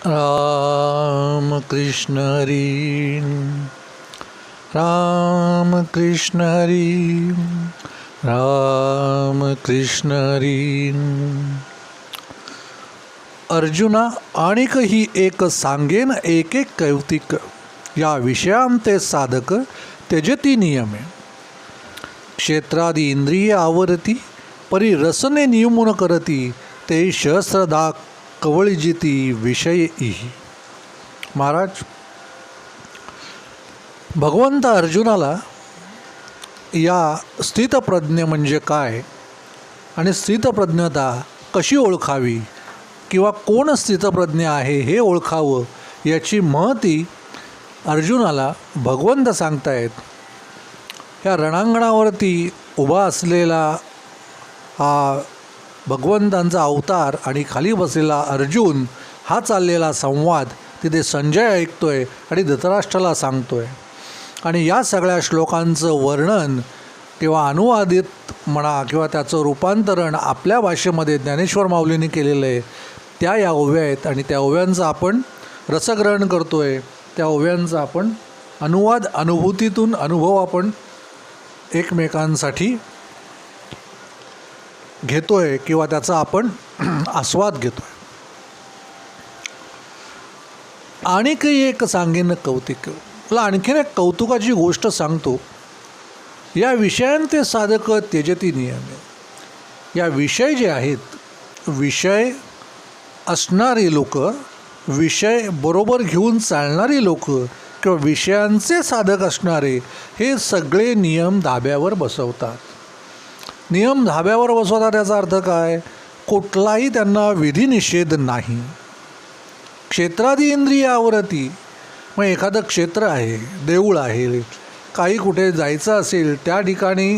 राम कृष्ण हरी राम कृष्ण हरी राम कृष्ण हरी. अर्जुना, आणिकही एक सांगेन एक एक कौतिक, या विषयांते साधक त्यजती नियमे. क्षेत्रादी इंद्रिय आवरती, परी रसने नियमून करती, ते सहस्रदा कवळिजिती विषय इही. महाराज, भगवंत अर्जुनाला या स्थितप्रज्ञ म्हणजे काय आणि स्थितप्रज्ञता कशी ओळखावी किंवा कोण स्थितप्रज्ञ आहे हे ओळखावं याची महती अर्जुनाला भगवंत सांगतायत. या रणांगणावरती उभा असलेला हा भगवंतांचा अवतार आणि खाली बसलेला अर्जुन, हा चाललेला संवाद तिथे संजय ऐकतोय आणि धृतराष्ट्राला सांगतोय. आणि या सगळ्या श्लोकांचं वर्णन किंवा अनुवादित म्हणा किंवा त्याचं रूपांतरण आपल्या भाषेमध्ये ज्ञानेश्वर माऊलींनी केलेलं आहे. त्या या ओव्या आहेत आणि त्या ओव्यांचं आपण रसग्रहण करतो आहे. त्या ओव्यांचा आपण अनुवाद, अनुभूतीतून अनुभव आपण एकमेकांसाठी घेतो आहे किंवा त्याचा आपण आस्वाद घेतो आहे. आणखी एक सांगेन कौतिक, मला आणखीन एक कौतुकाची गोष्ट सांगतो. या विषयांते साधक त्यजती नियमे. या विषय जे आहेत, विषय असणारी लोक, विषय बरोबर घेऊन चालणारी लोक किंवा विषयांचे साधक असणारे हे सगळे नियम धाब्यावर बसवतात. नियम धाब्यावर बसवतात याचा अर्थ काय? कुठलाही त्यांना विधिनिषेध नाही. क्षेत्रादी इंद्रिय आवरती, मग एखादं क्षेत्र आहे, देऊळ आहे, काही कुठे जायचं असेल त्या ठिकाणी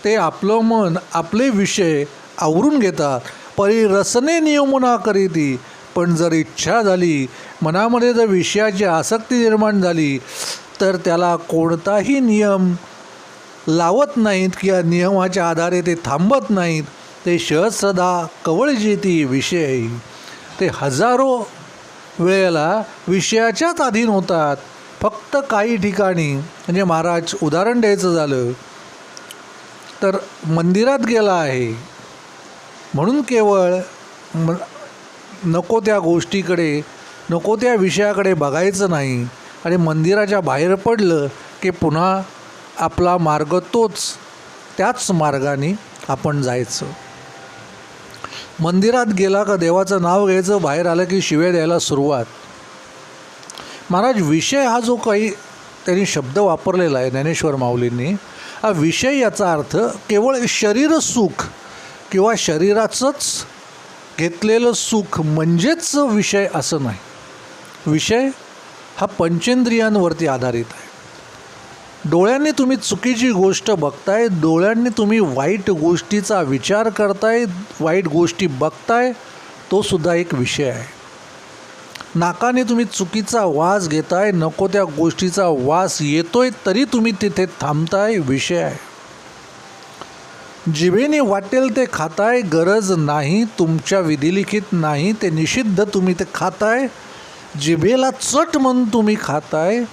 ते आपलं मन, आपले विषय आवरून घेतात. परी रसने नियमना करीती, पण जर इच्छा झाली, मनामध्ये जर विषयाची आसक्ती निर्माण झाली, तर त्याला कोणताही नियम लावत नाहीत किंवा नियमाच्या आधारे ते थांबत नाहीत. ते सहस्रदा कवळजिती विषय, ते हजारो वेळेला विषयाच्याच अधीन होतात. फक्त काही ठिकाणी, म्हणजे महाराज उदाहरण द्यायचं झालं तर मंदिरात गेला आहे म्हणून केवळ नको त्या गोष्टीकडे, नको त्या विषयाकडे बघायचं नाही आणि मंदिराच्या बाहेर पडलं की पुन्हा आपला मार्ग तोच, त्याच मार्गाने आपण जायचं. मंदिरात गेला का देवाचं नाव घ्यायचं, बाहेर आलं की शिव्या द्यायला सुरुवात. महाराज, विषय हा जो काही त्यांनी शब्द वापरलेला आहे ज्ञानेश्वर माऊलींनी, हा विषय याचा अर्थ केवळ शरीर सुख किंवा शरीराचंच घेतलेलं सुख म्हणजेच विषय असं नाही. विषय हा पंचेंद्रियांवरती आधारित आहे. डोळ्यांनी तुम्ही चुकीची गोष्ट बघताय, डोळ्यांनी तुम्ही वाईट गोष्टीचा विचार करताय, वाईट गोष्टी बघताय, तो सुद्धा एक विषय आहे. नाकाने तुम्ही चुकीचा वास घेताय, नको त्या गोष्टीचा वास येतोय तरी तुम्ही तिथे थांबताय, विषय आहे. जिभेने वाटेल ते खाताय, गरज नाही, तुमच्या विधिलिखित नाही, ते निषिद्ध तुम्ही ते खाताय, जिभेला चट म्हणून तुम्ही खाताय,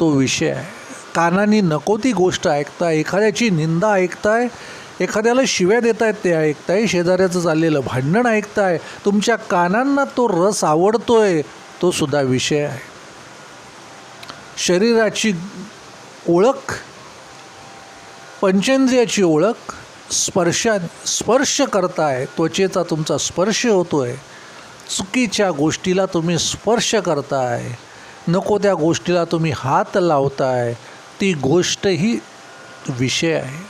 तो विषय आहे. कानाने नको ती गोष्ट ऐकताय, एखाद्याची निंदा ऐकताय, एखाद्याला शिव्या देतायत ते ऐकताय, शेजाऱ्याचं चाललेलं भांडण ऐकताय, तुमच्या कानांना तो रस आवडतोय, तो सुद्धा विषय आहे. शरीराची ओळख, पंचेंद्रियाची ओळख, स्पर्श करताय, त्वचेचा तुमचा स्पर्श होतोय, चुकीच्या गोष्टीला तुम्ही स्पर्श करताय, नको त्या गोष्टीला तुम्ही हात लावताय, ती गोष्ट ही विषय आहे.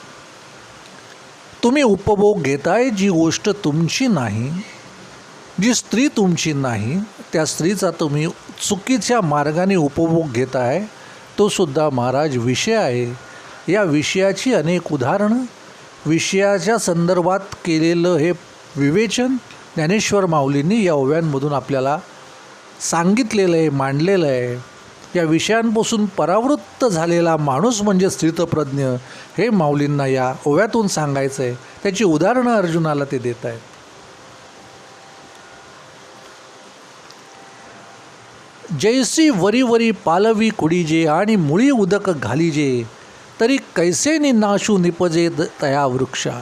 तुम्ही उपभोग घेताय जी गोष्ट तुमची नाही, जी स्त्री तुमची नाही, त्या स्त्रीचा तुम्ही चुकीच्या मार्गाने उपभोग घेताय, तो सुद्धा महाराज विषय आहे. या विषयाची अनेक उदाहरणं, विषयाच्या संदर्भात केलेलं हे विवेचन ज्ञानेश्वर माऊलींनी या ओव्यांमधून आपल्याला सांगितलेलं आहे, मांडलेलं आहे. या विषयांपासून परावृत्त झालेला माणूस म्हणजे स्थितप्रज्ञ, हे माऊलींना या ओव्यातून सांगायचं आहे. त्याची उदाहरणं अर्जुनाला ते देत आहेत. जैसी वरी वरी पालवी कुडीजे आणि मुळी उदक घालीजे तरी कैसे नाशू निपजे तया वृक्षा.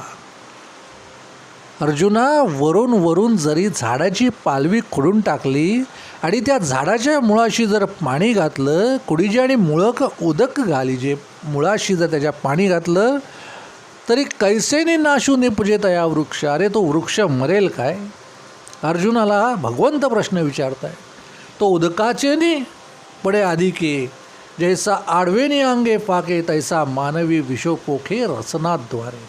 अर्जुना, वरून वरून जरी झाडाची पालवी खुडून टाकली आणि त्या झाडाच्या मुळाशी जर पाणी घातलं, कुडीजे आणि मुळक उदक घालीजे, मुळाशी जर त्याच्या पाणी घातलं तरी कैसेने नाशू निपजे तया वृक्ष. अरे तो वृक्ष मरेल काय? अर्जुनाला भगवंत प्रश्न विचारताय. तो उदकाचेनी पडे अधिके जैसा आडवेनी अंगे फाके तैसा मानवी विषोपोखे रसनाद्वारे.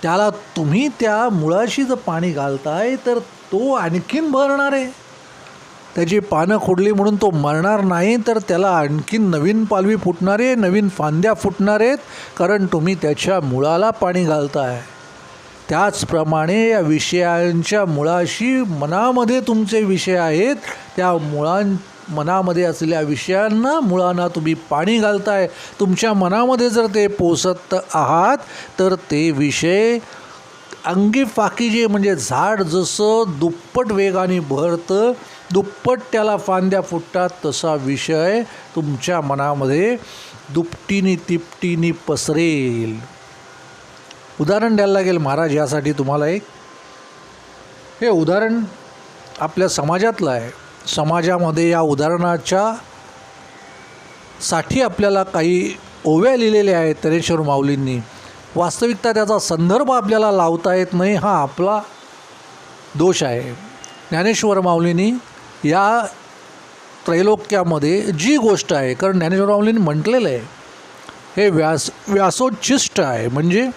त्याला तुम्ही त्या मुळाशी जर पाणी घालताय तर तो आणखीन भरणार आहे. त्याची पानं खोडली म्हणून तो मरणार नाही, तर त्याला आणखीन नवीन पालवी फुटणार आहे, नवीन फांद्या फुटणार आहेत, कारण तुम्ही त्याच्या मुळाला पाणी घालताय. त्याचप्रमाणे या विषयांच्या मुळाशी मनामध्ये तुमचे विषय आहेत, त्या मनामध्ये असलेल्या विषयांना मुळांना तुम्ही पाणी घालताय. तुमच्या मनामध्ये जर ते पोसत आहात तर ते विषय अंगी फाकीजे, म्हणजे झाड जसं दुप्पट वेगाने बहरतं, दुप्पट त्याला फांद्या फुटतात, तसा विषय तुमच्या मनामध्ये दुपटीनी तिपटीनी पसरेल. उदाहरण द्यायला लागेल महाराज यासाठी तुम्हाला एक. हे उदाहरण आपल्या समाजातलं आहे. समाजामध्ये या उदाहरणाच्या साठी आपल्याला काही ओव्या लिहिलेल्या आहेत ज्ञानेश्वर माऊलींनी. वास्तविकता त्याचा संदर्भ आपल्याला लावता येत नाही, हा आपला दोष आहे. ज्ञानेश्वर माऊलींनी या त्रैलोक्यामध्ये जी गोष्ट आहे, कारण ज्ञानेश्वर माऊलींनी म्हटलेलं आहे हे व्यासोच्छिष्ट आहे, म्हणजे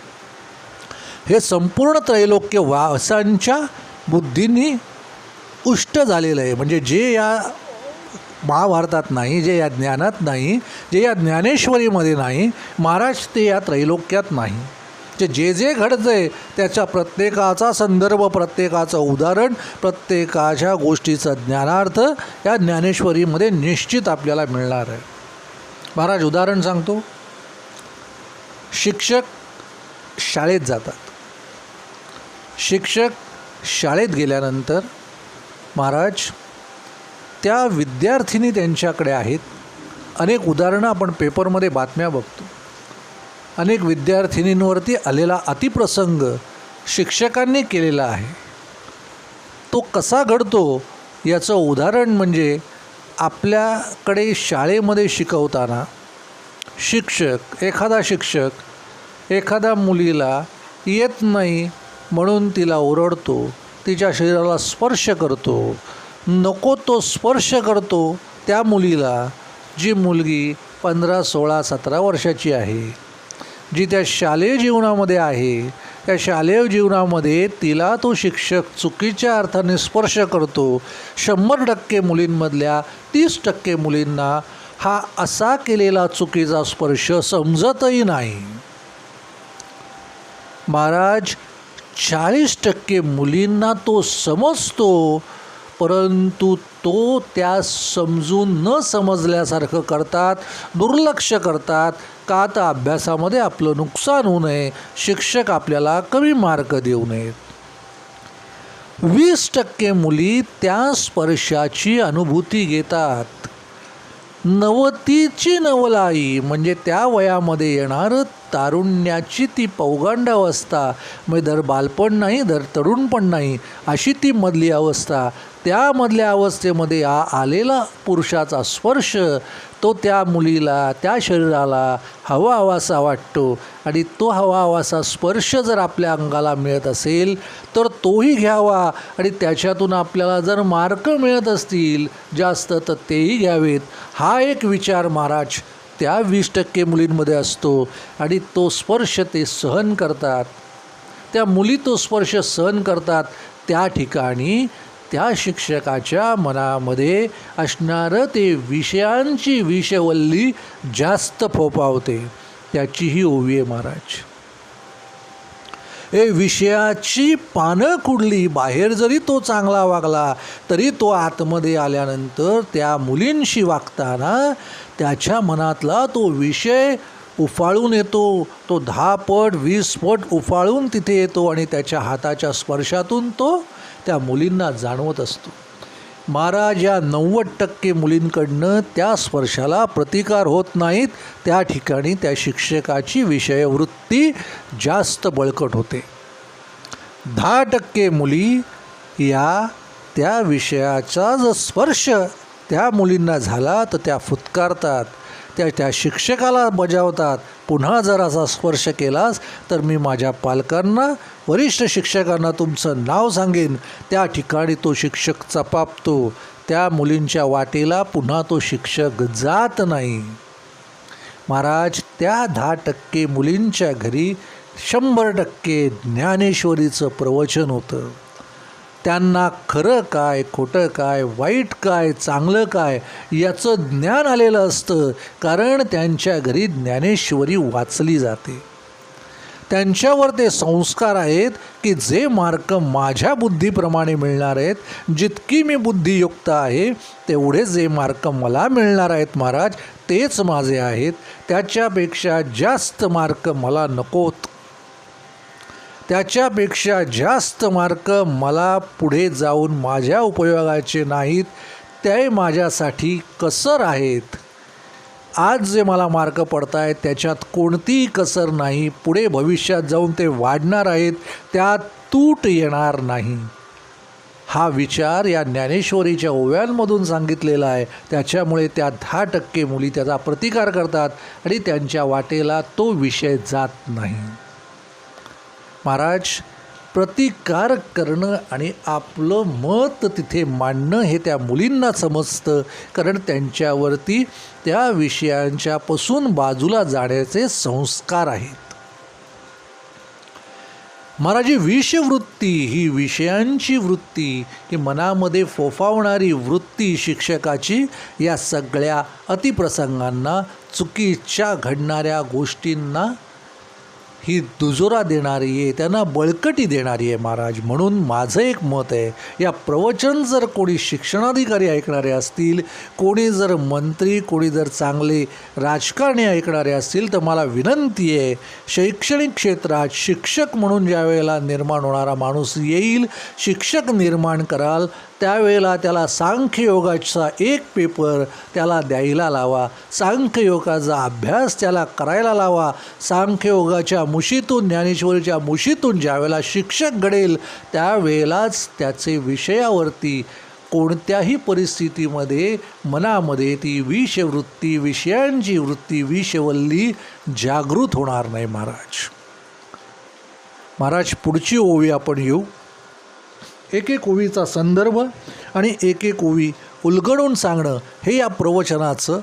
हे संपूर्ण त्रैलोक्य व्यासांच्या बुद्धींनी उष्ट झालेलं आहे. म्हणजे जे या महाभारतात नाही, जे या ज्ञानात नाही, जे या ज्ञानेश्वरीमध्ये नाही, महाराज ते या त्रैलोक्यात नाही. जे जे घडतं आहे त्याच्या प्रत्येकाचा संदर्भ, प्रत्येकाचं उदाहरण, प्रत्येकाच्या गोष्टीचं ज्ञानार्थ या ज्ञानेश्वरीमध्ये निश्चित आपल्याला मिळणार आहे. महाराज उदाहरण सांगतो. शिक्षक शाळेत जातात. शिक्षक शाळेत गेल्यानंतर महाराज त्या विद्यार्थिनी त्यांच्याकडे आहेत. अनेक उदाहरणं आपण पेपरमध्ये बातम्या बघतो. अनेक विद्यार्थिनींवरती आलेला अतिप्रसंग शिक्षकांनी केलेला आहे. तो कसा घडतो याचं उदाहरण म्हणजे आपल्याकडे शाळेमध्ये शिकवताना एखादा शिक्षक एखाद्या मुलीला येत नाही म्हणून तिला ओरडतो, तिच्या शरीराला स्पर्श करतो, नको तो स्पर्श करतो त्या मुलीला, जी मुलगी 15, 16, 17 वर्षाची आहे, जी त्या शालेय जीवनामध्ये आहे. त्या शालेय जीवनामध्ये तिला तो शिक्षक चुकीच्या अर्थाने स्पर्श करतो. 100% मुलींमधल्या 30% मुलींना हा असा केलेला चुकीचा स्पर्श समजतही नाही. महाराज 40% मुलींना तो समजतो, परंतु तो त्या समजून न समजल्यासारखं करतात, दुर्लक्ष करतात. का तर अभ्यासामध्ये आपलं नुकसान होऊ नये, शिक्षक आपल्याला कमी मार्क देऊ नयेत. 20% मुली त्या स्पर्शाची अनुभूती घेतात. 90ची नवलाई म्हणजे त्या वयामध्ये येणारं तारुण्याची ती पौगंड अवस्था, म्हणजे दर बालपण नाही, दर तरुण पण नाही, अशी ती मधली अवस्था. त्यामधल्या अवस्थेमध्ये आलेला पुरुषाचा स्पर्श तो त्या मुलीला, त्या शरीराला हवा हवासा वाटतो. आणि तो हवा हवासा स्पर्श जर आपल्या अंगाला मिळत असेल तर तोही घ्यावा, आणि त्याच्यातून आपल्याला जर मार्क मिळत असतील जास्त तर तेही घ्यावेत. हा एक विचार महाराज त्या 20% मुलींमध्ये असतो. आणि तो स्पर्श ते सहन करतात, त्या मुली तो स्पर्श सहन करतात. त्या ठिकाणी त्या शिक्षकाच्या मनामध्ये असणारं ते विषयांची विषवल्ली जास्त फोफावते. त्याची ही ओवी आहे महाराज. हे विषयाची पानं कुडली, बाहेर जरी तो चांगला वागला तरी तो आतमध्ये आल्यानंतर त्या मुलींशी वागताना त्याच्या मनातला तो विषय उफाळून येतो. तो 10 पट 20 पट उफाळून तिथे येतो आणि त्याच्या हाताच्या स्पर्शातून तो त्या मुलींना जाणवत असतो. महाराज या 90% मुलींकडनं त्या स्पर्शाला प्रतिकार होत नाहीत. त्या ठिकाणी त्या शिक्षकाची विषयवृत्ती जास्त बळकट होते. 10% मुली या त्या विषयाचा जर स्पर्श त्या मुलींना झाला तर त्या फुत्कारतात, त्या शिक्षकाला बजावतात. पुन्हा जर असा स्पर्श केलास तर मी माझ्या पालकांना, वरिष्ठ शिक्षकांना तुमचं नाव सांगेन. त्या ठिकाणी तो शिक्षक चपापतो. त्या मुलींच्या वाटेला पुन्हा तो शिक्षक जात नाही. महाराज त्या 10% मुलींच्या घरी 100% ज्ञानेश्वरीचं प्रवचन होतं. त्यांना खरं काय, खोटं काय, वाईट काय, चांगलं काय याचं ज्ञान आलेलं असतं. कारण त्यांच्या घरी ज्ञानेश्वरी वाचली जाते. त्यांच्यावर ते संस्कार आहेत की जे मार्क माझ्या बुद्धीप्रमाणे मिळणार आहेत, जितकी मी बुद्धियुक्त आहे तेवढे जे मार्क मला मिळणार आहेत महाराज तेच माझे आहेत. त्याच्यापेक्षा जास्त मार्क मला नकोत. त्याच्यापेक्षा जास्त मार्क मला पुढे जाऊन माझ्या उपयोगाचे नाहीत. ते माझ्यासाठी कसर आहेत. आज जे मला मार्क पडत आहेत त्याच्यात कोणतीही कसर नाही. पुढे भविष्यात जाऊन ते वाढणार आहेत, त्यात तूट येणार नाही. हा विचार या ज्ञानेश्वरीच्या ओव्यांमधून सांगितलेला आहे. त्याच्यामुळे त्या 10% मुली त्याचा प्रतिकार करतात आणि त्यांच्या वाटेला तो विषय जात नाही. महाराज प्रतिकार करणं आणि आपलं मत तिथे मांडणं हे त्या मुलींना समजतं. कारण त्यांच्यावरती त्या विषयांच्यापासून बाजूला जाण्याचे संस्कार आहेत. महाराज ही विषवृत्ती, ही विषयांची वृत्ती, ही मनामध्ये फोफावणारी वृत्ती शिक्षकाची या सगळ्या अतिप्रसंगांना, चुकीच्या घडणाऱ्या गोष्टींना ही दुजोरा देणारी आहे, त्यांना बळकटी देणारी आहे महाराज. म्हणून माझं एक मत आहे, या प्रवचन जर कोणी शिक्षणाधिकारी ऐकणारे असतील, कोणी जर मंत्री, कोणी जर चांगले राजकारणी ऐकणारे असतील तर मला विनंती आहे, शैक्षणिक क्षेत्रात शिक्षक म्हणून ज्या वेळेला निर्माण होणारा माणूस येईल, शिक्षक निर्माण कराल त्यावेळेला त्याला सांख्ययोगाचा एक पेपर त्याला द्यायला लावा. सांख्ययोगाचा अभ्यास त्याला करायला लावा. सांख्ययोगाच्या मुशीतून, ज्ञानेश्वरीच्या मुशीतून ज्यावेळेला शिक्षक घडेल त्यावेळेलाच त्याचे विषयावरती कोणत्याही परिस्थितीमध्ये मनामध्ये ती विषवृत्ती, विषयांची वृत्ती, विषवल्ली जागृत होणार नाही महाराज. महाराज पुढची ओवी आपण येऊ. एक एक ओवीचा संदर्भ आणि एक एक ओवी उलगडून सांगणं हे या प्रवचनाचं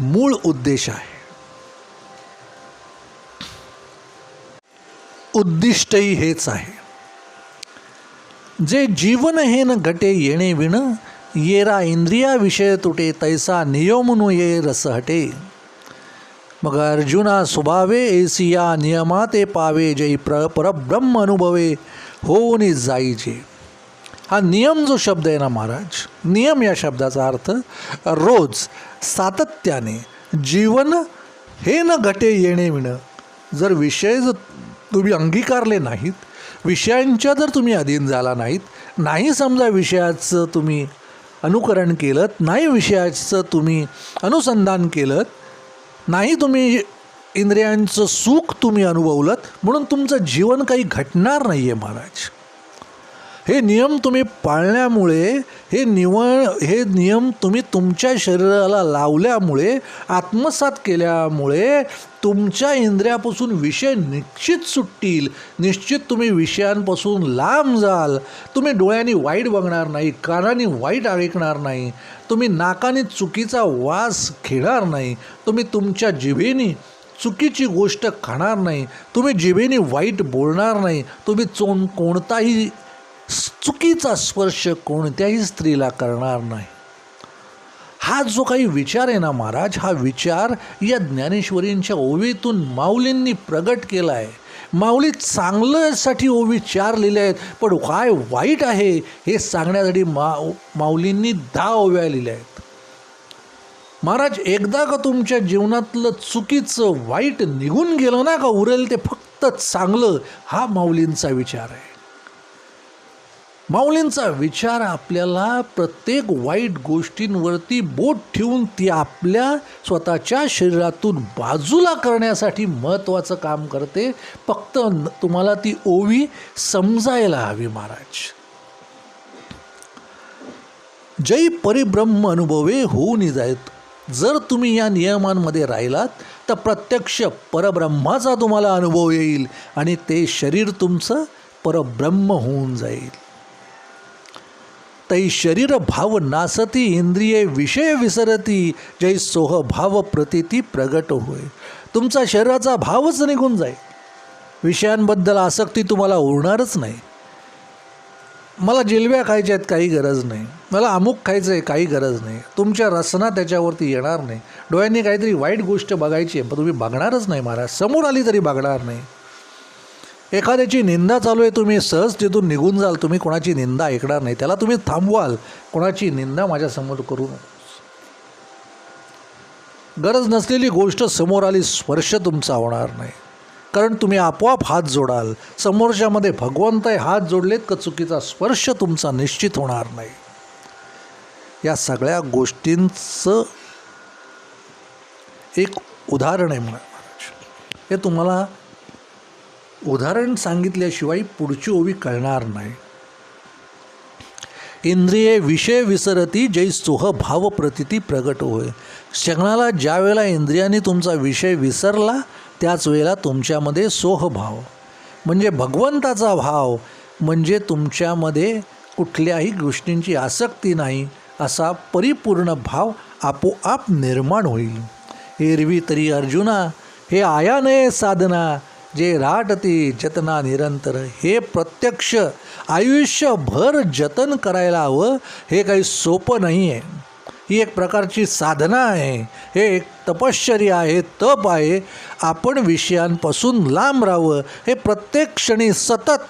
मूळ उद्देश आहे. उद्दिष्टही हेच आहे. जे जीवन हे न घटे येणे विण, येरा इंद्रिया विषय तुटे, तैसा नियमनु ये रस हटे. मग अर्जुना स्वभावे एसिया नियमा ते पावे, जै परब्रह्म अनुभवे होऊन जाईजे. हा नियम जो शब्द आहे ना महाराज, नियम या शब्दाचा अर्थ रोज सातत्याने जीवन हे न घटे येणे विण. जर विषय जर तुम्ही अंगीकारले नाहीत, विषयांच्या जर तुम्ही अधीन झाला नाहीत, नाही समजा विषयाचं तुम्ही अनुकरण केलं, नाही विषयाचं तुम्ही अनुसंधान केलं, नाही तुम्ही इंद्रियांचं सुख तुम्ही अनुभवलं, म्हणून तुमचं जीवन काही घटणार नाही आहे महाराज. हे नियम तुम्ही पाळल्यामुळे, हे नियम तुम्ही तुमच्या शरीराला लावल्यामुळे, आत्मसात केल्यामुळे तुमच्या इंद्रियापासून विषय निश्चित सुटतील. निश्चित तुम्ही विषयांपासून लांब जाल. तुम्ही डोळ्यांनी वाईट बघणार नाही, कानाने वाईट ऐकणार नाही, तुम्ही नाकाने चुकीचा वास घेणार नाही, तुम्ही तुमच्या जिभेने चुकीची गोष्ट खाणार नाही, तुम्ही जिभेने वाईट बोलणार नाही, तुम्ही कोणताही चुकीचा स्पर्श कोणत्याही स्त्रीला करणार नाही. हा जो काही विचार आहे ना महाराज, हा विचार या ज्ञानेश्वरींच्या ओवीतून माऊलींनी प्रगट केला आहे. माऊली चांगल्यासाठी ओवी 4 लिहिल्या आहेत, पण काय वाईट आहे हे सांगण्यासाठी माऊलींनी 10 ओव्या लिहिल्या आहेत. महाराज एकदा का तुमच्या जीवनातलं चुकीचं वाईट निघून गेलं ना, का उरेल ते फक्त चांगलं, हा माऊलींचा विचार आहे. माऊलींचा विचार आपल्याला प्रत्येक वाईट गोष्टींवरती बोट ठेवून ती आपल्या स्वतःच्या शरीरातून बाजूला करण्यासाठी महत्त्वाचं काम करते. फक्त तुम्हाला ती ओवी समजायला हवी महाराज. जै परिब्रह्म अनुभवे होऊन जायत. जर तुम्ही या नियमांमध्ये राहिलात तर प्रत्यक्ष परब्रह्माचा तुम्हाला अनुभव येईल आणि ते शरीर तुमचं परब्रह्म होऊन जाईल. तै शरीर भाव नासती इंद्रिये विषय विसरती जै सोह भाव प्रतिती प्रगट होय. तुमचा शरीराचा भावच निघून जाईल. विषयांबद्दल आसक्ती तुम्हाला उरणारच नाही. मला जिलब्या खायच्या आहेत काही गरज नाही, मला अमुक खायचं आहे काही गरज नाही. तुमच्या रसना त्याच्यावरती येणार नाही. डोळ्यांनी काहीतरी वाईट गोष्ट बघायची आहे पण तुम्ही बघणारच नाही महाराज. समोर आली तरी बघणार नाही. एखाद्याची निंदा चालू आहे, तुम्ही सहज तिथून निघून जाल. तुम्ही कोणाची निंदा ऐकणार नाही. त्याला तुम्ही थांबवाल, कोणाची निंदा माझ्यासमोर करू नको. गरज नसलेली गोष्ट समोर आली, स्पर्श तुमचा होणार नाही. कारण तुम्ही आपोआप हात जोडाल. समोरच्यामध्ये भगवंत आहे, हात जोडलेत का चुकीचा स्पर्श तुमचा निश्चित होणार नाही. या सगळ्या गोष्टींचं एक उदाहरण आहे महाराज. हे तुम्हाला उदाहरण सांगितल्याशिवाय पुढची ओवी कळणार नाही. इंद्रिये विषय विसरती जै सोह भाव प्रतिती प्रगट होय. क्षणाला ज्या वेळेला इंद्रियांनी तुमचा विषय विसरला त्याच वेळेला तुमच्यामध्ये सोहभाव म्हणजे भगवंताचा भाव, म्हणजे तुमच्यामध्ये कुठल्याही गोष्टींची आसक्ती नाही असा परिपूर्ण भाव आपोआप निर्माण होईल. एरवी तरी अर्जुना हे आया नये साधना जे राटती जतना निरंतर. हे प्रत्यक्ष आयुष्यभर जतन करायला हवं. हे काही सोपं नाही आहे. ही एक प्रकारची साधना आहे. हे एक तपश्चर्या आहे, तप आहे. आपण विषयांपासून लांब राहावं. हे प्रत्येक क्षणी सतत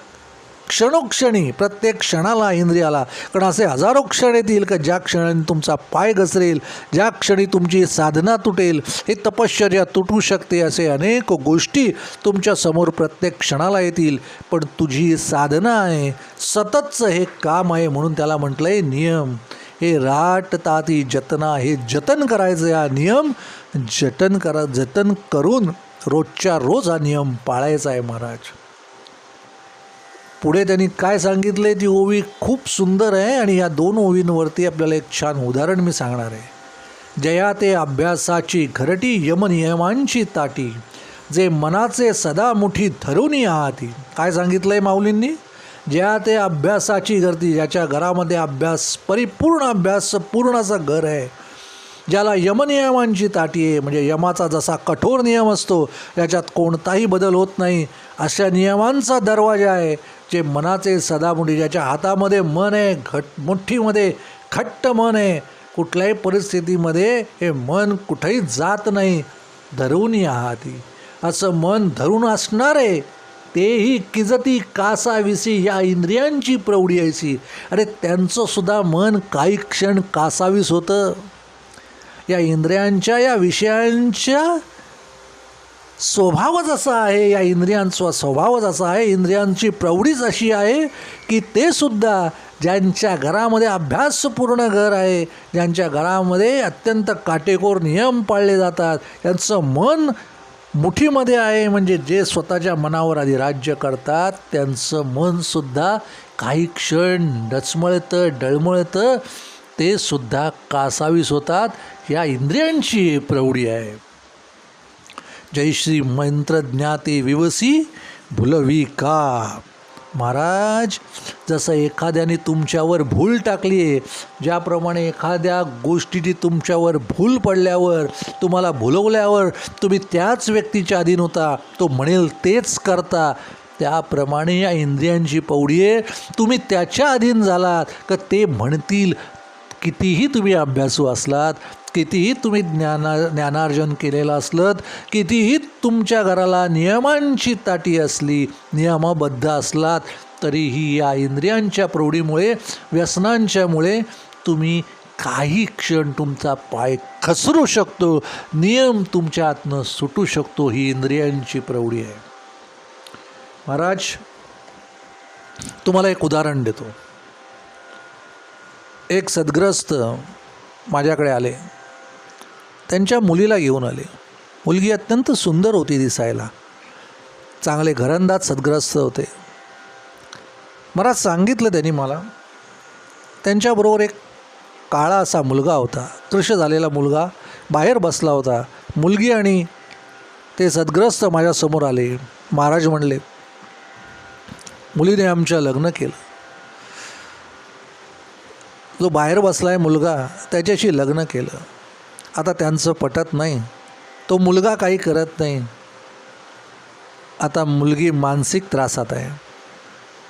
क्षणोक्षणी प्रत्येक क्षणाला इंद्रियाला, कारण असे हजारो क्षण येतील का ज्या क्षणाने तुमचा पाय घसरेल, ज्या क्षणी तुमची साधना तुटेल, हे तपश्चर्या तुटू शकते. असे अनेक गोष्टी तुमच्यासमोर प्रत्येक क्षणाला येतील. पण तुझी साधना आहे, सततचं हे काम आहे. म्हणून त्याला म्हटलं आहे नियम. हे राटताती जतना, हे जतन करायचं. हा नियम जतन करून रोजच्या रोज हा नियम पाळायचा आहे महाराज. पुढे त्यांनी काय सांगितलं आहे ती ओवी खूप सुंदर आहे. आणि या दोन ओवींवरती आपल्याला एक छान उदाहरण मी सांगणार आहे. जया ते अभ्यासाची घरटी यमनियमांची ताटी जे मनाचे सदा मुठी धरून आहाती. काय सांगितलं आहे माऊलींनी? ज्या ते अभ्यासाची घरटी, ज्याच्या घरामध्ये अभ्यास, परिपूर्ण अभ्यास पूर्णाचं घर आहे, ज्याला यमनियमांची ताटी आहे, म्हणजे यमाचा जसा कठोर नियम असतो याच्यात कोणताही बदल होत नाही, अशा नियमांचा दरवाजा आहे. जे मनाचे सदामुठी, ज्याच्या हातामध्ये मन आहे, मुठ्ठीमध्ये घट्ट मन आहे, कुठल्याही परिस्थितीमध्ये हे मन कुठेही जात नाही, धरून आहाती. असं मन धरून असणारे तेही किजती कासाविसी या इंद्रियांची प्रौढी ऐसी. अरे त्यांचंसुद्धा मन काही क्षण कासावीस होतं. या इंद्रियांच्या, या विषयांच्या स्वभावच असा आहे, या इंद्रियांचा स्वभावच असा आहे, इंद्रियांची प्रौढीच अशी आहे की ते सुद्धा ज्यांच्या घरामध्ये अभ्यासपूर्ण घर आहे, ज्यांच्या घरामध्ये अत्यंत काटेकोर नियम पाळले जातात, त्यांचं मन मुठीमध्ये आहे, म्हणजे जे स्वतःच्या मनावर आधी राज्य करतात त्यांचं मनसुद्धा काही क्षण डचमळतं, डळमळतं, ते सुद्धा कासावीस होतात. या इंद्रियांची प्रौढी आहे. जय श्री मंत्र ज्ञाते विवसी भुलवी का. महाराज, जसं एखाद्याने तुमच्यावर भूल टाकली आहे, ज्याप्रमाणे एखाद्या गोष्टीची तुमच्यावर भूल पडल्यावर, तुम्हाला भुलवल्यावर तुम्ही त्याच व्यक्तीच्या अधीन होता, तो म्हणेल तेच करता, त्याप्रमाणे या इंद्रियांची पौडी आहे. तुम्ही त्याच्या अधीन झालात का ते म्हणतील. कितीही तुम्ही अभ्यासू असलात, कितीही तुम्ही ज्ञानार्जन केलेलं असलं, कितीही तुमच्या घराला नियमांची ताटी असली, नियमबद्ध असलात, तरीही या इंद्रियांच्या प्रौढीमुळे, व्यसनांच्यामुळे तुम्ही काही क्षण तुमचा पाय खचरू शकतो, नियम तुमच्या हातनं सुटू शकतो. ही इंद्रियांची प्रौढी आहे. महाराज, तुम्हाला एक उदाहरण देतो. एक सद्ग्रस्त माझ्याकडे आले. त्यांच्या मुलीला घेऊन आले. मुलगी अत्यंत सुंदर होती दिसायला, चांगले घरंदाज सद्ग्रस्त होते. मला सांगितलं त्यांनी मला, त्यांच्याबरोबर एक काळा असा मुलगा होता, कृश झालेला मुलगा बाहेर बसला होता. मुलगी आणि ते सद्ग्रस्त माझ्यासमोर आले. महाराज म्हणले, मुलीने आमच्या लग्न केलं. जो बाहेर बसला आहे मुलगा, त्याच्याशी लग्न केलं. आता त्यांचं पटत नाही, तो मुलगा काही करत नाही. आता मुलगी मानसिक त्रासात आहे,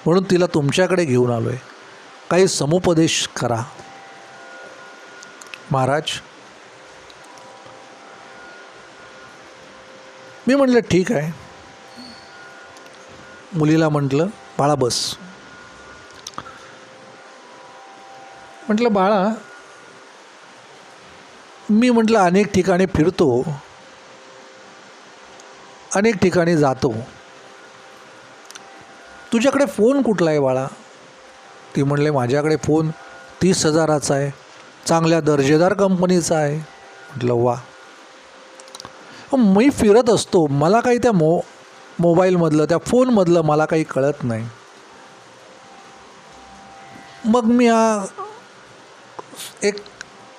म्हणून तिला तुमच्याकडे घेऊन आलो आहे. काही समुपदेश करा. महाराज, मी म्हटलं ठीक आहे. मुलीला म्हटलं, बाळा बस. म्हटलं बाळा, मी म्हटलं अनेक ठिकाणी फिरतो, अनेक ठिकाणी जातो. तुझ्याकडे फोन कुठला आहे बाळा? ती म्हणले, माझ्याकडे फोन 30,000चा आहे, चांगल्या दर्जेदार कंपनीचा आहे. म्हटलं वा. मी फिरत असतो, मला काही त्या मोबाईलमधलं त्या फोनमधलं मला काही कळत नाही. मग मी एक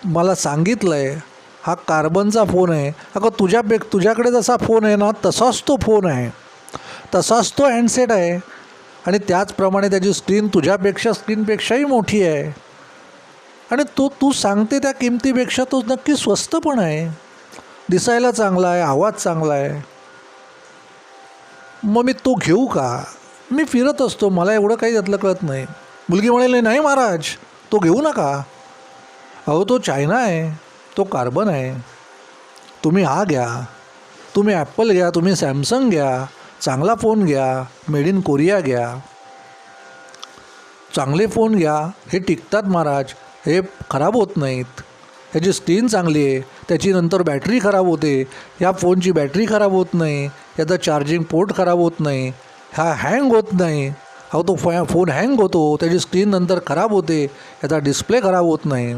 मला सांगितलं आहे, हा कार्बनचा फोन आहे. अगं तुझ्याकडे जसा फोन आहे ना, तसाच तो फोन आहे, तसाच तो हँडसेट आहे. आणि त्याचप्रमाणे त्याची स्क्रीन स्क्रीनपेक्षाही मोठी आहे. आणि तू सांगते त्या किमतीपेक्षा तो नक्की स्वस्त पण आहे, दिसायला चांगला आहे, आवाज चांगला आहे. मग मी तो घेऊ का? मी फिरत असतो, मला एवढं काही त्यातलं कळत नाही. मुलगी म्हणाली, नाही महाराज, तो घेऊ नका. अहो तो चायना आहे, तो कार्बन आहे. तुम्ही हा घ्या, तुम्ही ॲपल घ्या, तुम्ही सॅमसंग घ्या, चांगला फोन घ्या, मेड इन कोरिया घ्या, चांगले फोन घ्या. हे टिकतात महाराज, हे खराब होत नाहीत. ह्याची स्क्रीन चांगली आहे, त्याची नंतर बॅटरी खराब होते, ह्या फोनची बॅटरी खराब होत नाही, याचा चार्जिंग पोर्ट खराब होत नाही, हा हँग होत नाही. अहो तो फोन हँग होतो, त्याची स्क्रीन नंतर खराब होते, याचा डिस्प्ले खराब होत नाही.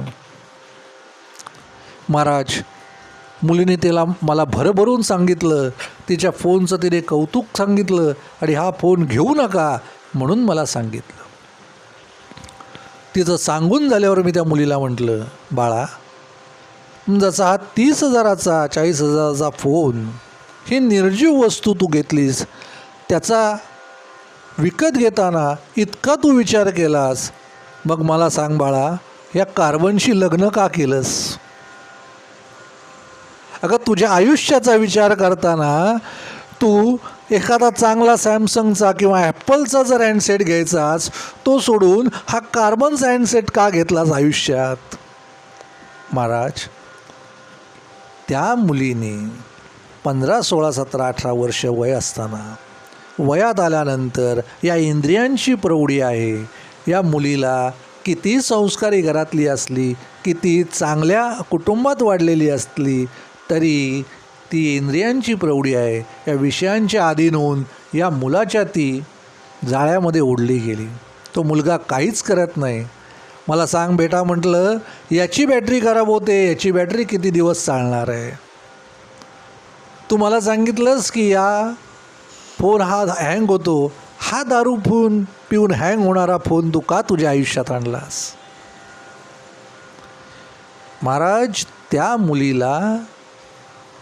महाराज, मुलीने मला भरभरून सांगितलं, तिच्या फोनचं तिने कौतुक सांगितलं आणि हा फोन घेऊ नका म्हणून मला सांगितलं. तिचं सांगून झाल्यावर मी त्या मुलीला म्हटलं, बाळा, जसा हा 30,000चा 40,000चा फोन, ही निर्जीव वस्तू तू घेतलीस, त्याचा विकत घेताना इतका तू विचार केलास, मग मला सांग बाळा, या कार्बनशी लग्न का केलंस? अगं तुझ्या आयुष्याचा विचार करताना तू एखादा चांगला सॅमसंगचा किंवा ॲपलचा जर हँडसेट घ्यायचास, तो सोडून हा कार्बनचा हँडसेट का घेतलास आयुष्यात? महाराज, त्या मुलीने 15, 16, 17, 18 वर्ष वय असताना, वयात आल्यानंतर या इंद्रियांची प्रौढी आहे. या मुलीला किती संस्कारी घरातली असली, किती चांगल्या कुटुंबात वाढलेली असली, तरी ती इंद्रियांची प्रौढी आहे. या विषयांच्या अधीन होऊन या मुलाच्या ती जाळ्यामध्ये ओढली गेली. तो मुलगा काहीच करत नाही. मला सांग बेटा, म्हटलं, याची बॅटरी खराब होते, याची बॅटरी किती दिवस चालणार आहे? तू मला सांगितलंस की या फोन हा हँग होतो, हा दारू पिऊन हँग होणारा फोन तू का तुझ्या आयुष्यात आणलास? महाराज, त्या मुलीला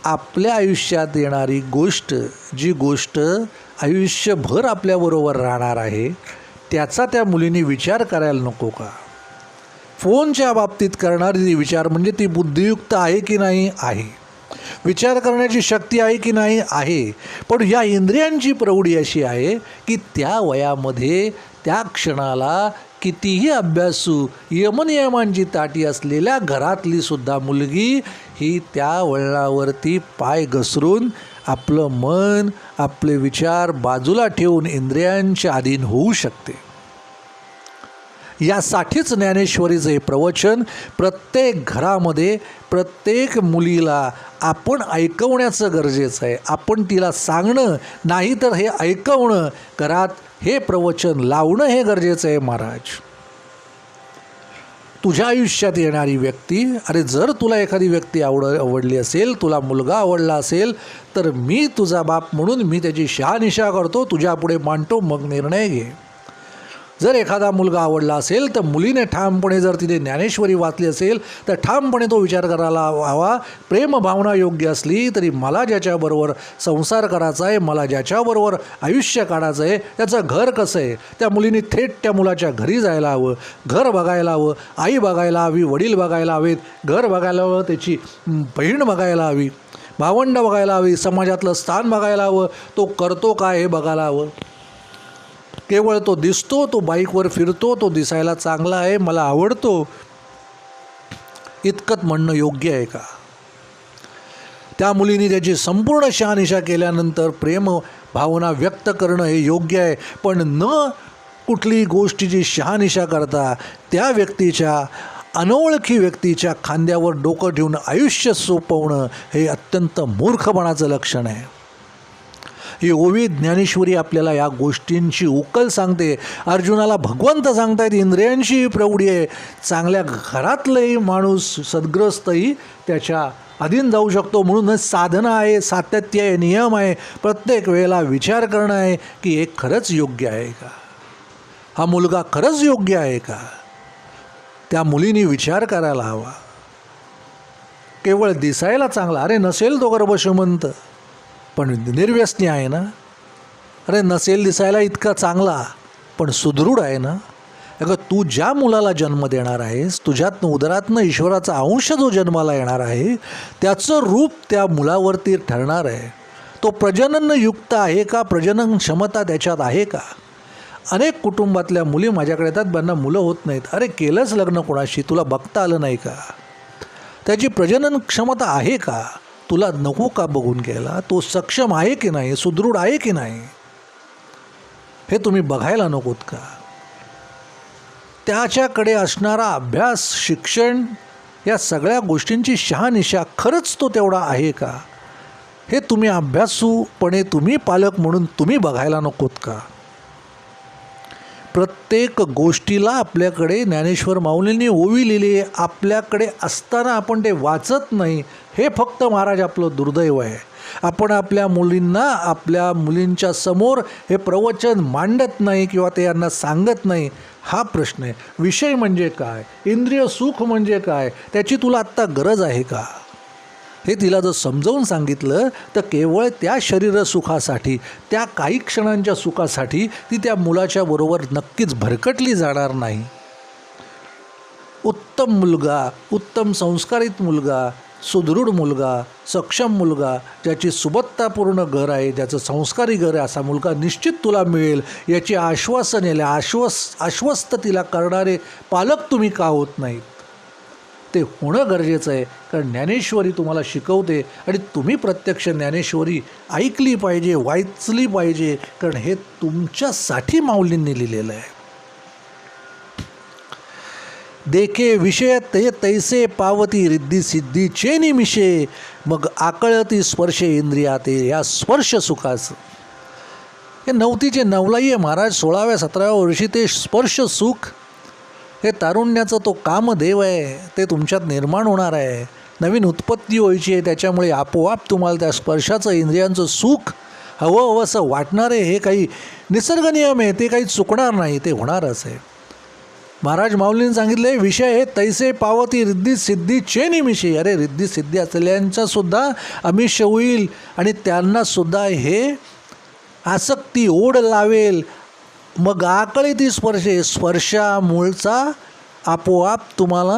आपल्या आयुष्यात येणारी गोष्ट, जी गोष्ट आयुष्यभर आपल्याबरोबर राहणार आहे, त्याचा त्या मुलीने विचार करायला नको का? फोनच्या बाबतीत करणारी ती विचार म्हणजे ती बुद्धियुक्त आहे की नाही? आहे. विचार करण्याची शक्ती आहे की नाही? आहे. पण ह्या इंद्रियांची प्रौढी अशी आहे की त्या वयामध्ये, त्या क्षणाला कितीही अभ्यासू, यमनियमांची ताटी असलेल्या घरातली सुद्धा मुलगी ही त्या वळणावरती पाय घसरून आपलं मन, आपले विचार बाजूला ठेवून इंद्रियांच्या अधीन होऊ शकते. यासाठीच ज्ञानेश्वरीचं हे प्रवचन प्रत्येक घरामध्ये, प्रत्येक मुलीला आपण ऐकवण्याचं गरजेचं आहे. आपण तिला सांगणं नाही, तर हे ऐकवणं, घरात हे प्रवचन लावणं हे गरजेचं आहे. महाराज, तुझ्या आयुष्यात येणारी व्यक्ती, अरे जर तुला एखादी व्यक्ती आवडली असेल, तुला मुलगा आवडला असेल, तर मी तुझा बाप म्हणून मी त्याची शहानिशा करतो, तुझ्यापुढे मांडतो, मग निर्णय घे. जर एखादा मुलगा आवडला असेल तर मुलीने ठामपणे, जर तिने ज्ञानेश्वरी वाचली असेल तर ठामपणे तो विचार करायला हवा, प्रेम भावना योग्य असली तरी मला ज्याच्याबरोबर संसार करायचा आहे, मला ज्याच्याबरोबर आयुष्य काढायचं आहे, त्याचं घर कसं आहे, त्या मुलीने थेट त्या मुलाच्या घरी जायला हवं, घर बघायला हवं, आई बघायला हवी, वडील बघायला हवेत, घर बघायला हवं, त्याची बहीण बघायला हवी, भावंड बघायला हवी, समाजातलं स्थान बघायला हवं, तो करतो काय हे बघायला हवं. केवळ तो दिसतो, तो बाईकवर फिरतो, तो दिसायला चांगला आहे, मला आवडतो, इतकंच म्हणणं योग्य आहे का? त्या मुलीने त्याची संपूर्ण शहानिशा केल्यानंतर प्रेम भावना व्यक्त करणं हे योग्य आहे, पण न कुठली गोष्टीची शहानिशा करता त्या व्यक्तीच्या, अनोळखी व्यक्तीच्या खांद्यावर डोकं ठेवून आयुष्य सोपवणं हे अत्यंत मूर्खपणाचं लक्षण आहे. ही ओवी ज्ञानेश्वरी आपल्याला या गोष्टींची उकल सांगते. अर्जुनाला भगवंत सांगतायत इंद्रियांची प्रौढी आहे, चांगल्या घरातलाही माणूस सद्ग्रस्तही त्याच्या अधीन जाऊ शकतो. म्हणूनच साधना आहे, सातत्य आहे, नियम आहे, प्रत्येक वेळेला विचार करणं आहे की हे खरंच योग्य आहे का, हा मुलगा खरंच योग्य आहे का. त्या मुलीने विचार करायला हवा. केवळ दिसायला चांगला, अरे नसेल तो गर्भश्रीमंत पण निर्व्यसनी आहे ना, अरे नसेल दिसायला इतका चांगला पण सुदृढ आहे ना. अगं तू ज्या मुलाला जन्म देणार आहेस, तुझ्यातनं उदरातनं ईश्वराचा अंश जो जन्माला येणार आहे, त्याचं रूप त्या मुलावरती ठरणार आहे. तो प्रजननयुक्त आहे का, प्रजनन क्षमता त्याच्यात आहे का. अनेक कुटुंबातल्या मुली माझ्याकडे येतात, त्यांना मुलं होत नाहीत. अरे केलंच लग्न कोणाशी, तुला बघता आलं नाही का, त्याची प्रजनन क्षमता आहे का, तुला नको का बघून घ्यायला, तो सक्षम आहे की नाही, सुदृढ आहे की नाही, हे तुम्ही बघायला नकोत का. त्याच्याकडे असणारा अभ्यास, शिक्षण, या सगळ्या गोष्टींची शहानिशा खरंच तो तेवढा आहे का, हे तुम्ही अभ्यासूपणे तुम्ही पालक म्हणून तुम्ही बघायला नकोत का. प्रत्येक गोष्टीला आपल्याकडे ज्ञानेश्वर माऊलींनी ओवी लिहिली आहे, आपल्याकडे असताना आपण ते वाचत नाही, हे फक्त महाराज आपलं दुर्दैव आहे. आपण आपल्या मुलींना, आपल्या मुलींच्या समोर हे प्रवचन मांडत नाही किंवा ते यांना सांगत नाही, हा प्रश्न आहे. विषय म्हणजे काय, इंद्रिय सुख म्हणजे काय, त्याची तुला आत्ता गरज आहे का, हे तिला जर समजावून सांगितलं तर केवळ त्या शरीर सुखासाठी, त्या काही क्षणांच्या सुखासाठी ती त्या मुलाच्या बरोबर नक्कीच भरकटली जाणार नाही. उत्तम मुलगा, उत्तम संस्कारित मुलगा, सुदृढ मुलगा, सक्षम मुलगा, ज्याची सुबत्तापूर्ण घर आहे, ज्याचं संस्कारी घर आहे, असा मुलगा निश्चित तुला मिळेल याची आश्वासन याला आश्वस्त तिला करणारे पालक तुम्ही का होत नाहीत. ते होणं गरजेचं आहे, कारण ज्ञानेश्वरी तुम्हाला शिकवते आणि तुम्ही प्रत्यक्ष ज्ञानेश्वरी ऐकली पाहिजे, वाचली पाहिजे, कारण हे तुमच्यासाठी माऊलींनी लिहिलेलं आहे. देखे विषय ते तैसे पावती रिद्धी सिद्धीचे निमिषे, मग आकळती स्पर्शे इंद्रिया ते, या स्पर्श सुखाचं हे नवतीचे नवलाई आहे महाराज. 16व्या 17व्या वर्षी ते स्पर्श सुख हे तारुण्याचं तो कामदेव आहे, ते तुमच्यात निर्माण होणार आहे, नवीन उत्पत्ती व्हायची आहे. त्याच्यामुळे आपोआप तुम्हाला त्या स्पर्शाचं, इंद्रियांचं सुख हवं असं वाटणार आहे. हे काही निसर्ग नियम आहे, ते काही चुकणार नाही, ते होणारच आहे. महाराज माऊलींनी सांगितले विषय हे तैसे पावती रिद्धी सिद्धीचे निमिषे. अरे रिद्धी सिद्धी असलेल्यांचासुद्धा अमिष होईल आणि त्यांनासुद्धा हे आसक्ती, ओढ लावेल. मग आकळी ती स्पर्शे, स्पर्शामुळचा आपोआप तुम्हाला,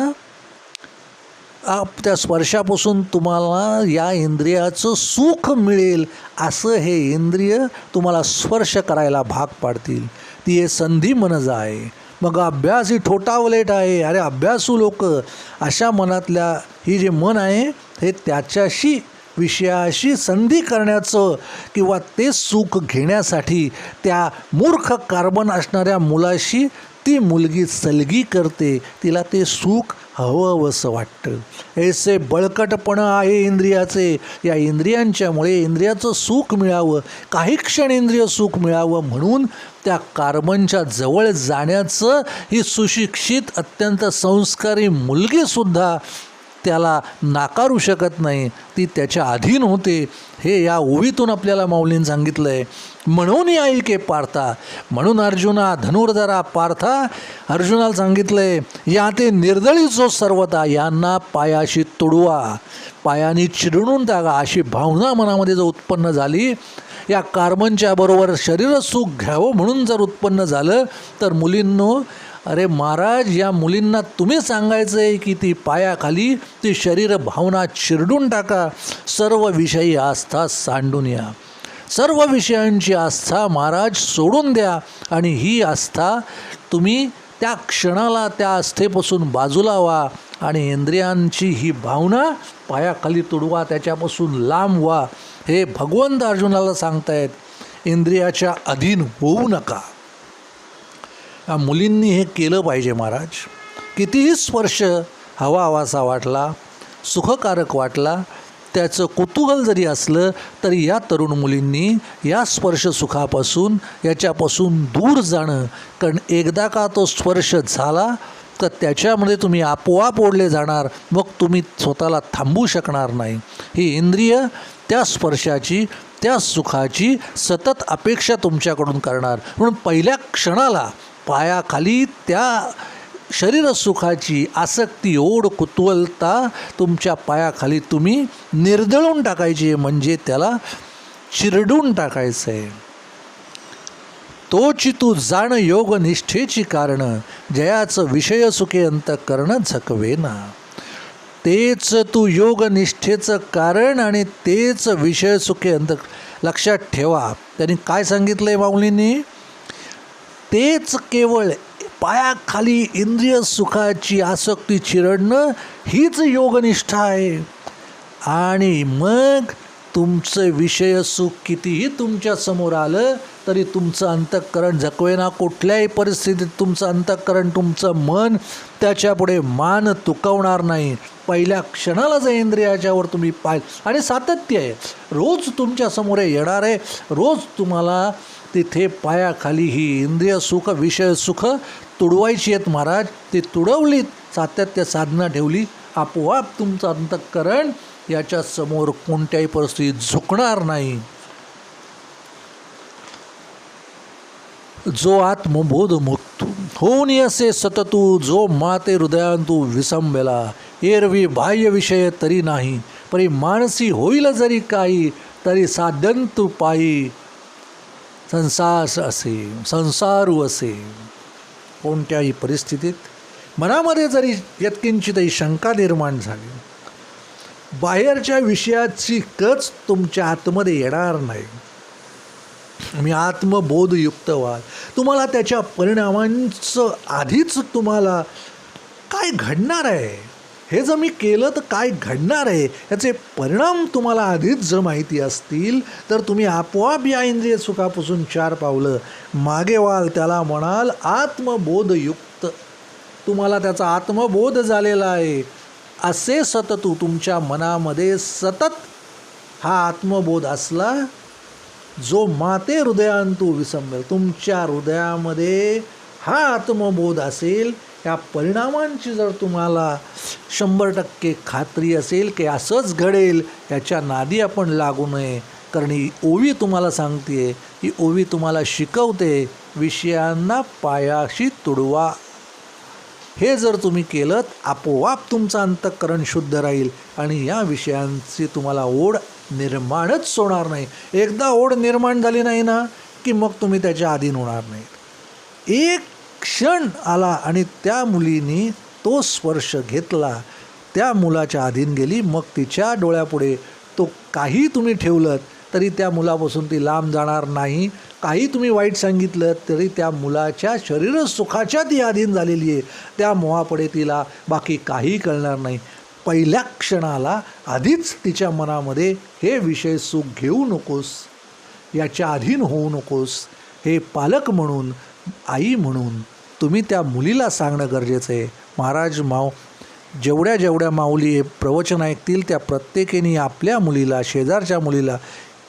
त्या स्पर्शापासून तुम्हाला या इंद्रियाचं सुख मिळेल. असं हे इंद्रिय तुम्हाला स्पर्श करायला भाग पाडतील. ती हे संधी मनज आहे. मग अभ्यास ही ठोठावलेट आहे. अरे अभ्यासू लोक, अशा मनातल्या ही जे मन आहे हे त्याच्याशी, विषयाशी संधी करण्याचं किंवा ते सुख घेण्यासाठी त्या मूर्ख कार्बन असणाऱ्या मुलाशी ती मुलगी सलगी करते. तिला ते सुख हवंसं वाटतं. ऐसे बळकटपणं आहे इंद्रियाचे. या इंद्रियांच्यामुळे इंद्रियाचं सुख मिळावं, काही क्षण इंद्रिय सुख मिळावं म्हणून त्या कार्बनच्या जवळ जाण्याचं ही सुशिक्षित अत्यंत संस्कारी मुलगीसुद्धा त्याला नाकारू शकत नाही. ती त्याच्या अधीन होते. हे या ओवीतून आपल्याला माऊलींनी सांगितलं आहे. म्हणून ऐके पार्था, म्हणून अर्जुना धनुर्धरा पार्था, अर्जुनाला सांगितलं आहे या ते निर्दळी जो सर्वता यांना पायाशी तुडवा, पायाने चिरडून टाका. अशी भावना मनामध्ये जर उत्पन्न झाली, या कार्बनच्या बरोबर शरीर सुख घ्यावं म्हणून जर उत्पन्न झालं, तर मुलींनो, अरे महाराज, या मुलींना तुम्ही सांगायचं आहे की ती पायाखाली ती शरीर भावना चिरडून टाका, सर्व विषयी आस्था सांडून या, सर्व विषयांची आस्था महाराज सोडून द्या आणि ही आस्था तुम्ही त्या क्षणाला त्या आस्थेपासून बाजूला व्हा आणि इंद्रियांची ही भावना पायाखाली तुडवा, त्याच्यापासून लांब व्हा. हे भगवंत अर्जुनाला सांगतायत. इंद्रियाच्या अधीन होऊ नका. या मुलींनी हे केलं पाहिजे महाराज. कितीही स्पर्श हवासा वाटला, सुखकारक वाटला, त्याचं कुतूहल जरी असलं तरी या तरुण मुलींनी या स्पर्श सुखापासून याच्यापासून दूर जाणं. कारण एकदा का तो स्पर्श झाला तर त्याच्यामध्ये तुम्ही आपोआप ओढले जाणार, मग तुम्ही स्वतःला थांबवू शकणार नाही. ही इंद्रिय त्या स्पर्शाची, त्या सुखाची सतत अपेक्षा तुमच्याकडून करणार. म्हणून पहिल्या क्षणाला पायाखाली त्या शरीरसुखाची आसक्ती, ओढ, कुतूहलता तुमच्या पायाखाली तुम्ही निर्दळून टाकायची आहे, म्हणजे त्याला चिरडून टाकायचं आहे. तोची तू जाण योग निष्ठेची कारणं, जयाचं विषय सुखे अंतःकरण झकवेना. तेच तू योग निष्ठेचं कारण आणि तेच विषय सुखे लक्षात ठेवा. त्यांनी काय सांगितलं आहे माऊलींनी? तेच केवळ पायाखाली इंद्रिय सुखाची आसक्ती चिरडणं हीच योगनिष्ठा आहे. आणि मग तुमचं विषय सुख कितीही तुमच्या समोर आलं तरी तुमचं अंतःकरण झकवेना. कुठल्याही परिस्थितीत तुमचं अंतःकरण, तुमचं मन त्याच्यापुढे मान तुकवणार नाही. पहिल्या क्षणाला जर इंद्रियाच्यावर तुम्ही आणि सातत्य आहे, रोज तुमच्यासमोर येणार आहे, रोज तुम्हाला तिथे पायाखाली ही इंद्रिय सुख, विषय सुख तुडवायची आहेत महाराज. ती तुडवलीत, सातत्य साधना ठेवली, आपोआप तुमचं अंतःकरण याच्यासमोर कोणत्याही परिस्थितीत झुकणार नाही. जो आत्मबोध मुक्तू होऊन असे सततू, जो माते हृदयांतू विसंबेला, एरवी बाह्य विषय तरी नाही, परी मानसी होईल जरी काही, तरी साध्यंतु पायी संसारू असे. कोणत्याही परिस्थितीत मनामध्ये जरी यत्किंचितही शंका निर्माण झाली, बाहेरच्या विषयाची कच तुमच्या आतमध्ये येणार नाही. मी आत्मबोधयुक्त व्हाल. तुम्हाला त्याच्या परिणामांचं आधीच तुम्हाला काय घडणार आहे, हे जर मी केलं तर काय घडणार आहे याचे परिणाम तुम्हाला आधीच जर माहिती असतील तर तुम्ही आपोआप या इंद्रिय सुखापासून 4 पावलं मागे व्हाल. त्याला म्हणाल आत्मबोधयुक्त. तुम्हाला त्याचा आत्मबोध झालेला आहे असे सततू तुमच्या मनामध्ये सतत हा आत्मबोध असला, जो माते हृदयांतू विसंबेल, तुमच्या हृदयामध्ये हा आत्मबोध असेल, या परिणामांची जर तुम्हाला 100% खात्री असेल की असंच घडेल, याच्या नादी आपण लागू नये. कारण ही ओवी तुम्हाला सांगते, ही ओवी तुम्हाला शिकवते विषयांना पायाशी तुडवा. हे जर तुम्ही केलं आपोआप तुमचं अंतःकरण शुद्ध राहील आणि या विषयांची तुम्हाला ओढ निर्माणच होणार नाही. एकदा ओढ निर्माण झाली नाही ना की मग तुम्ही त्याच्या अधीन होणार नाही. एक क्षण आला आणि त्या मुलीने तो स्पर्श घेतला, त्या मुलाच्या अधीन गेली, मग तिच्या डोळ्यापुढे तो काही तुम्ही ठेवलं तरी त्या मुलापासून ती लांब जाणार नाही. काही तुम्ही वाईट सांगितलं तरी त्या मुलाच्या शरीर सुखाच्या ती अधीन झालेली आहे. त्या मोहापुढे तिला बाकी काही कळणार नाही. पहिल्या क्षणाला आधीच तिच्या मनामध्ये हे विषय सुख घेऊ नकोस, याच्या अधीन होऊ नकोस, हे पालक म्हणून, आई म्हणून तुम्ही त्या मुलीला सांगणं गरजेचं आहे. महाराज जेवढ्या जेवढ्या माऊली हे प्रवचन ऐकतील त्या प्रत्येकाने आपल्या मुलीला, शेजारच्या मुलीला,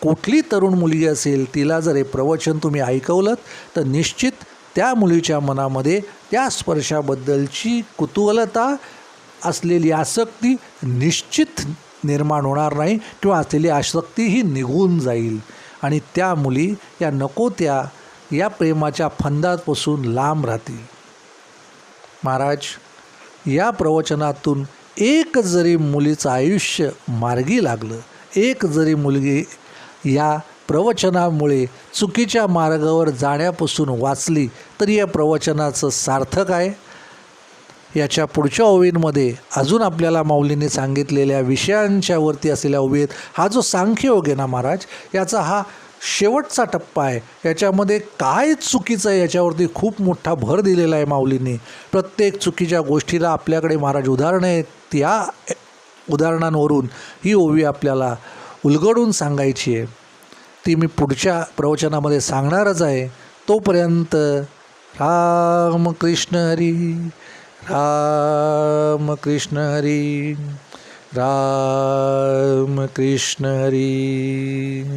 कुठली तरुण मुलगी असेल तिला जर हे प्रवचन तुम्ही ऐकवलं तर निश्चित त्या मुलीच्या मनामध्ये त्या स्पर्शाबद्दलची कुतूहलता असलेली आसक्ती निश्चित निर्माण होणार नाही किंवा असलेली आसक्ती ही निघून जाईल आणि त्या मुली या नको त्या या प्रेमाच्या फंदापासून लांब राहतील. महाराज, या प्रवचनातून एक जरी मुलीचं आयुष्य मार्गी लागलं, एक जरी मुलगी या प्रवचनामुळे चुकीच्या मार्गावर जाण्यापासून वाचली तरी या प्रवचनाचं सार्थक आहे. याच्या पुढच्या ओवींमध्ये अजून आपल्याला माऊलींनी सांगितलेल्या विषयांच्यावरती असलेल्या ओवीत हा जो सांख्ययोग आहे ना महाराज, याचा हा शेवटचा टप्पा आहे. याच्यामध्ये काय चुकीचं आहे याच्यावरती खूप मोठा भर दिलेला आहे माऊलींनी. प्रत्येक चुकीच्या गोष्टीला आपल्याकडे महाराज उदाहरणं आहेत. त्या उदाहरणांवरून ही ओवी आपल्याला उलगडून सांगायची आहे. ती मी पुढच्या प्रवचनामध्ये सांगणारच आहे. तोपर्यंत राम कृष्ण हरी, राम कृष्ण हरी, राम कृष्ण हरी.